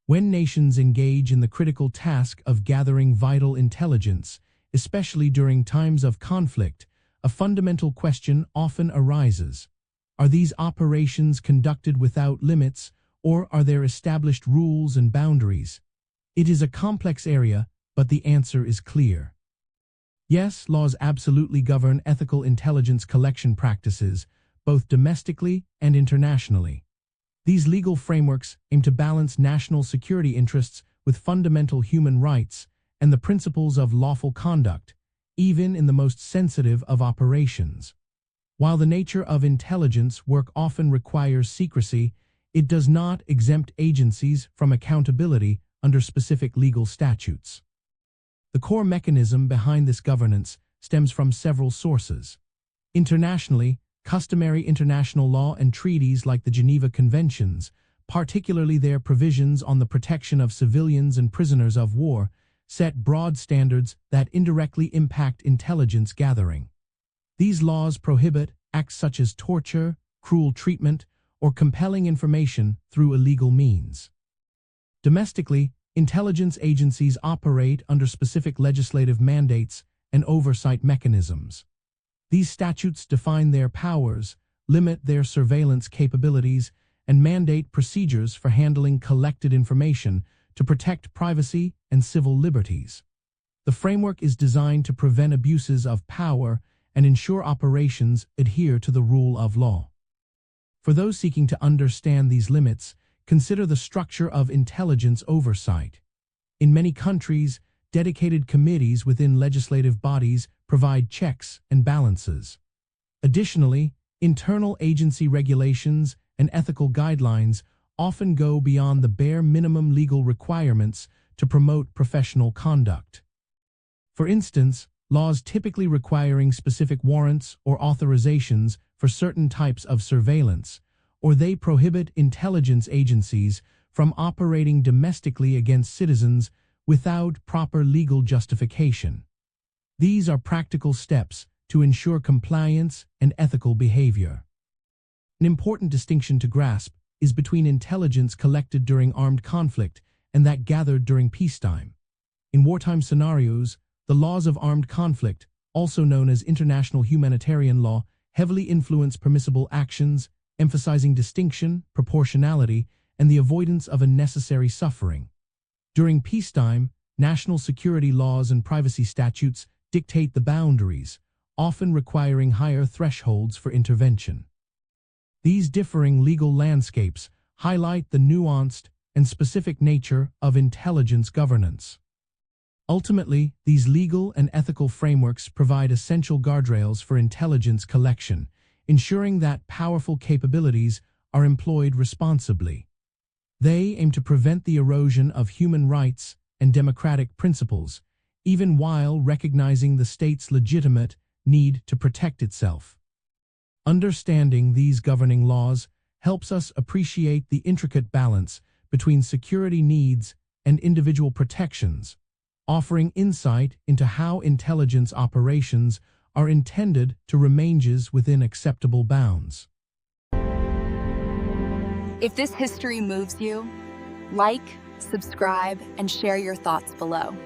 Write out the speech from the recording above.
When nations engage in the critical task of gathering vital intelligence, especially during times of conflict, a fundamental question often arises. Are these operations conducted without limits, or are there established rules and boundaries? It is a complex area, but the answer is clear. Yes, laws absolutely govern ethical intelligence collection practices, both domestically and internationally. These legal frameworks aim to balance national security interests with fundamental human rights and the principles of lawful conduct, even in the most sensitive of operations. While the nature of intelligence work often requires secrecy, it does not exempt agencies from accountability under specific legal statutes. The core mechanism behind this governance stems from several sources. Internationally, customary international law and treaties like the Geneva Conventions, particularly their provisions on the protection of civilians and prisoners of war, set broad standards that indirectly impact intelligence gathering. These laws prohibit acts such as torture, cruel treatment, or compelling information through illegal means. Domestically, intelligence agencies operate under specific legislative mandates and oversight mechanisms. These statutes define their powers, limit their surveillance capabilities, and mandate procedures for handling collected information to protect privacy and civil liberties. The framework is designed to prevent abuses of power and ensure operations adhere to the rule of law. For those seeking to understand these limits, consider the structure of intelligence oversight. In many countries, dedicated committees within legislative bodies provide checks and balances. Additionally, internal agency regulations and ethical guidelines often go beyond the bare minimum legal requirements to promote professional conduct. For instance, laws typically requiring specific warrants or authorizations for certain types of surveillance, or they prohibit intelligence agencies from operating domestically against citizens without proper legal justification. These are practical steps to ensure compliance and ethical behavior. An important distinction to grasp is between intelligence collected during armed conflict and that gathered during peacetime. In wartime scenarios, the laws of armed conflict, also known as international humanitarian law, heavily influence permissible actions, emphasizing distinction, proportionality, and the avoidance of unnecessary suffering. During peacetime, national security laws and privacy statutes dictate the boundaries, often requiring higher thresholds for intervention. These differing legal landscapes highlight the nuanced and specific nature of intelligence governance. Ultimately, these legal and ethical frameworks provide essential guardrails for intelligence collection, ensuring that powerful capabilities are employed responsibly. They aim to prevent the erosion of human rights and democratic principles, even while recognizing the state's legitimate need to protect itself. Understanding these governing laws helps us appreciate the intricate balance between security needs and individual protections, offering insight into how intelligence operations are intended to remain within acceptable bounds. If this history moves you, like, subscribe, and share your thoughts below.